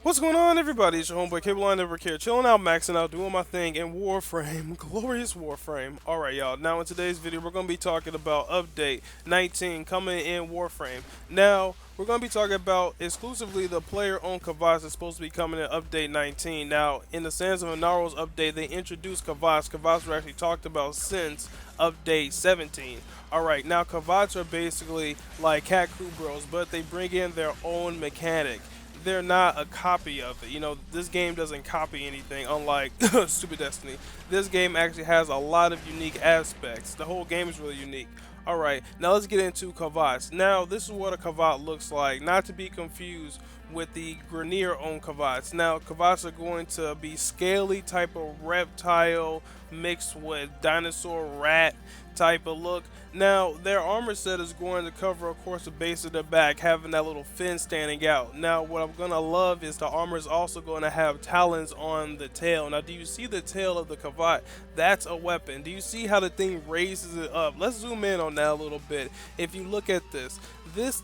What's going on, everybody? It's your homeboy Cable Never Care, chilling out, maxing out, doing my thing in Warframe, glorious Warframe. Alright, y'all, now in today's video, we're going to be talking about Update 19 coming in Warframe. Now, we're going to be talking about exclusively the player-owned Kavats that's supposed to be coming in Update 19. Now, in the Sands of Inaro's update, they introduced Kavats. Kavats were actually talked about since Update 17. Alright, now Kavats are basically like Cat Crew Bros, but they bring in their own mechanic. They're not a copy of it. You know, this game doesn't copy anything, unlike Stupid Destiny. This game actually has a lot of unique aspects. The whole game is really unique. Alright, now let's get into Kavats. Now, this is what a Kavat looks like, not to be confused with the Grenier-owned Kavats. Now, Kavats are going to be scaly type of reptile mixed with dinosaur rat type of look. Now, their armor set is going to cover, of course, the base of their back, having that little fin standing out. Now, what I'm going to love is the armor is also going to have talons on the tail. Now, do you see the tail of the Kavat? That's a weapon. Do you see how the thing raises it up? Let's zoom in on that a little bit. If you look at this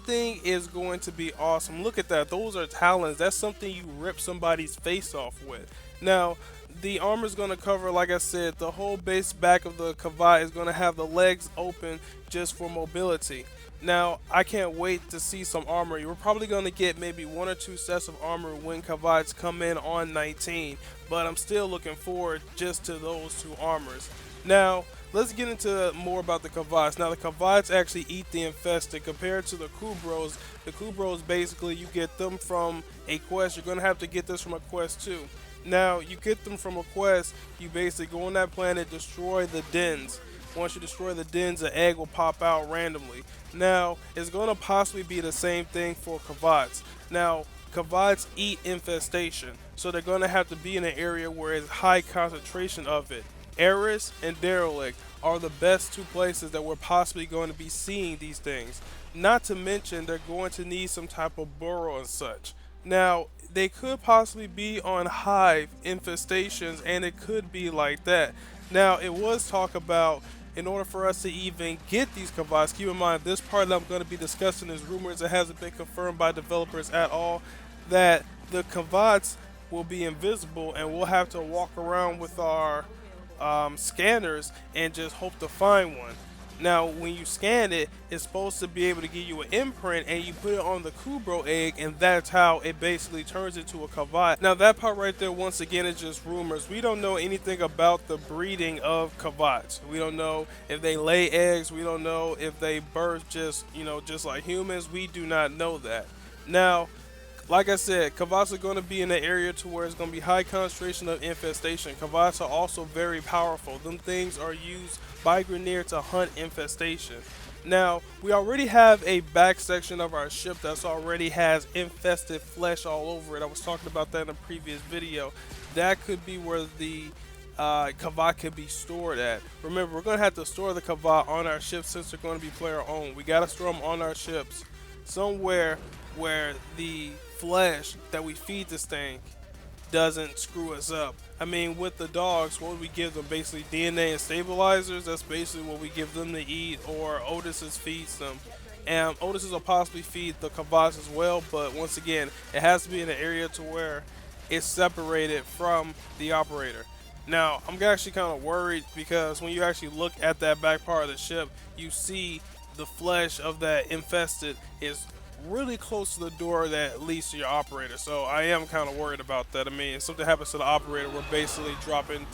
thing is going to be awesome. Look at that. Those are talons. That's something you rip somebody's face off with. Now, the armor is going to cover, like I said, the whole base back of the Kavat is going to have the legs open just for mobility. Now, I can't wait to see some armor. You're probably going to get maybe one or two sets of armor when Kavats come in on 19, but I'm still looking forward just to those two armors. Now, let's get into more about the Kavats. Now, the Kavats actually eat the infested compared to the Kubros. The Kubros, basically, you get them from a quest. You're going to have to get this from a quest too. Now, you get them from a quest, you basically go on that planet, destroy the dens. Once you destroy the dens, an egg will pop out randomly. Now, it's going to possibly be the same thing for Kavats. Now, Kavats eat infestation, so they're going to have to be in an area where it's high concentration of it. Eris and Derelict are the best two places that we're possibly going to be seeing these things. Not to mention, they're going to need some type of burrow and such. Now, they could possibly be on hive infestations, and it could be like that. Now, it was talk about, in order for us to even get these Kavats, keep in mind, this part that I'm going to be discussing is rumors. It hasn't been confirmed by developers at all, that the Kavats will be invisible, and we'll have to walk around with our scanners and just hope to find one. Now, when you scan it, it's supposed to be able to give you an imprint, and you put it on the Kubro egg, and that's how it basically turns into a Kavat. Now, that part right there, once again, is just rumors. We don't know anything about the breeding of Kavats. We don't know if they lay eggs. We don't know if they birth just like humans. We do not know that. Now, like I said, Kavats are going to be in an area to where it's going to be high concentration of infestation. Kavats are also very powerful. Them things are used by Grenier to hunt infestation. Now, we already have a back section of our ship that's already has infested flesh all over it. I was talking about that in a previous video. That could be where the Kavat could be stored at. Remember, we're going to have to store the Kavat on our ships since they're going to be player owned. We got to store them on our ships somewhere where the flesh that we feed this thing doesn't screw us up. I mean, with the dogs, what would we give them? Basically DNA and stabilizers. That's basically what we give them to eat, or Otis's feeds them. And Otis's will possibly feed the Kavats as well, but once again, it has to be in an area to where it's separated from the operator. Now, I'm actually kind of worried because when you actually look at that back part of the ship, you see the flesh of that infested is really close to the door that leads to your operator. So I am kind of worried about that. I mean, if something happens to the operator, we're basically dropping,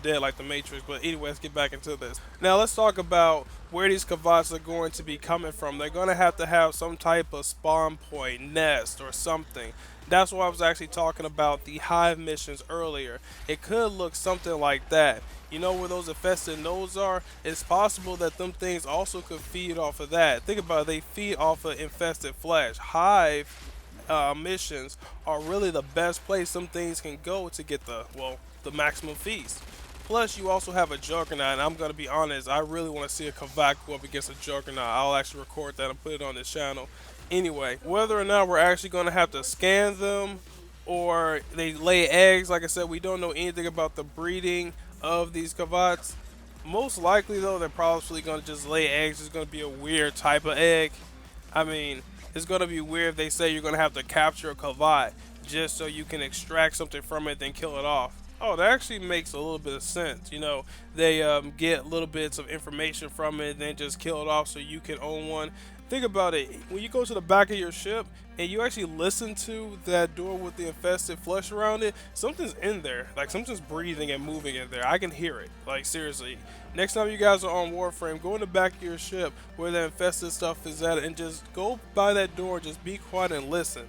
dead like the Matrix. But anyway, let's get back into this. Now let's talk about where these Kavats are going to be coming from. They're going to have some type of spawn point, nest, or something. That's why I was actually talking about the hive missions earlier. It could look something like that. You know where those infested nodes are? It's possible that them things also could feed off of that. Think about it, they feed off of infested flesh. Hive missions are really the best place some things can go to get the maximum feast. Plus, you also have a Juggernaut, and I'm going to be honest, I really want to see a Kavat go up against a Juggernaut. I'll actually record that and put it on this channel. Anyway, whether or not we're actually going to have to scan them or they lay eggs, like I said, we don't know anything about the breeding of these Kavats. Most likely, though, they're probably going to just lay eggs. It's going to be a weird type of egg. I mean, it's going to be weird if they say you're going to have to capture a Kavat just so you can extract something from it, then kill it off. Oh, that actually makes a little bit of sense. You know, they get little bits of information from it, then just kill it off so you can own one. Think about it. When you go to the back of your ship and you actually listen to that door with the infested flesh around it, something's in there. Like something's breathing and moving in there. I can hear it. Like seriously. Next time you guys are on Warframe, go in the back of your ship where the infested stuff is at and just go by that door, just be quiet and listen,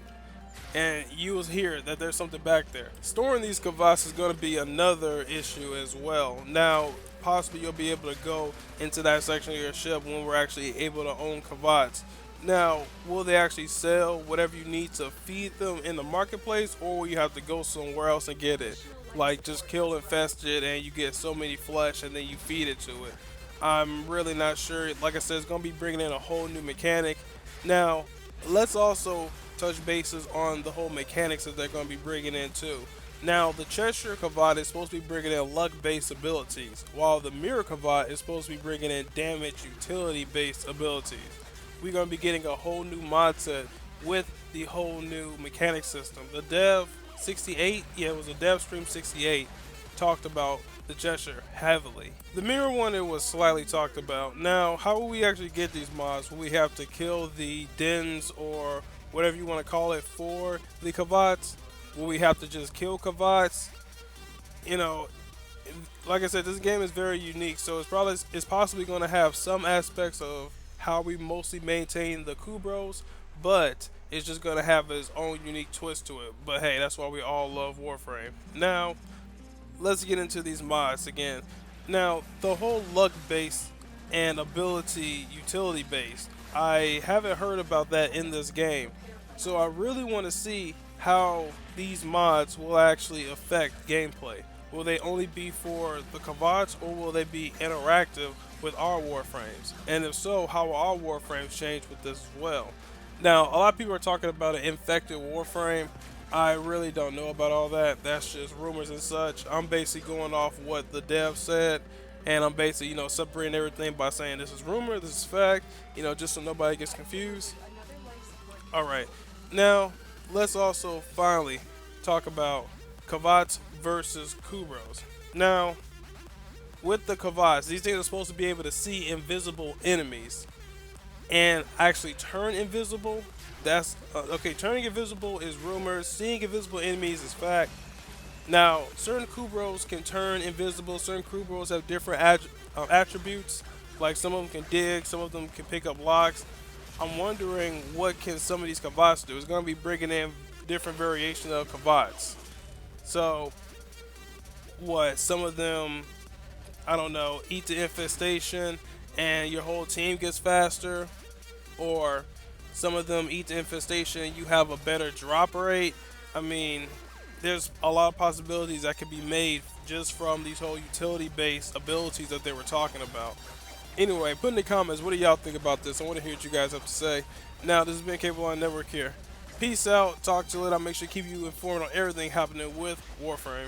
and you will hear that there's something back there. Storing these Kavats is going to be another issue as well. Now, possibly you'll be able to go into that section of your ship when we're actually able to own Kavats. Now, will they actually sell whatever you need to feed them in the marketplace, or will you have to go somewhere else and get it? Like, just kill infested and you get so many flesh and then you feed it to it. I'm really not sure. Like I said, it's going to be bringing in a whole new mechanic. Now, let's also touch bases on the whole mechanics that they're going to be bringing in too. Now, the Cheshire Kavat is supposed to be bringing in luck-based abilities, while the Mirror Kavat is supposed to be bringing in damage utility-based abilities. We're going to be getting a whole new mod set with the whole new mechanic system. The Dev 68, yeah, it was a Dev Stream 68, talked about the Cheshire heavily. The Mirror one, it was slightly talked about. Now, how will we actually get these mods? Will we have to kill the dens or whatever you want to call it for the Kavats? Will we have to just kill Kavats? You know, like I said, this game is very unique, so it's possibly going to have some aspects of how we mostly maintain the Kubros, but it's just going to have its own unique twist to it. But hey, that's why we all love Warframe. Now, let's get into these mods again. Now, the whole luck based and ability utility based, I haven't heard about that in this game. So I really want to see how these mods will actually affect gameplay. Will they only be for the Kavats, or will they be interactive with our Warframes? And if so, how will our Warframes change with this as well? Now, a lot of people are talking about an infected Warframe. I really don't know about all that. That's just rumors and such. I'm basically going off what the dev said, and I'm basically, separating everything by saying this is rumor, this is fact, just so nobody gets confused. Alright, now let's also finally talk about Kavats versus Kubros. Now, with the Kavats, these things are supposed to be able to see invisible enemies and actually turn invisible. That's okay. Turning invisible is rumors. Seeing invisible enemies is fact. Now, certain Kubros can turn invisible. Certain Kubros have different attributes. Like some of them can dig, some of them can pick up locks. I'm wondering what can some of these Kavats do. It's going to be bringing in different variations of Kavats. So, what? Some of them, I don't know, eat the infestation and your whole team gets faster, or some of them eat the infestation, you have a better drop rate. I mean, there's a lot of possibilities that could be made just from these whole utility-based abilities that they were talking about. Anyway, put in the comments, what do y'all think about this? I want to hear what you guys have to say. Now, this has been Kavat Network here. Peace out, talk to you later. I'll make sure to keep you informed on everything happening with Warframe.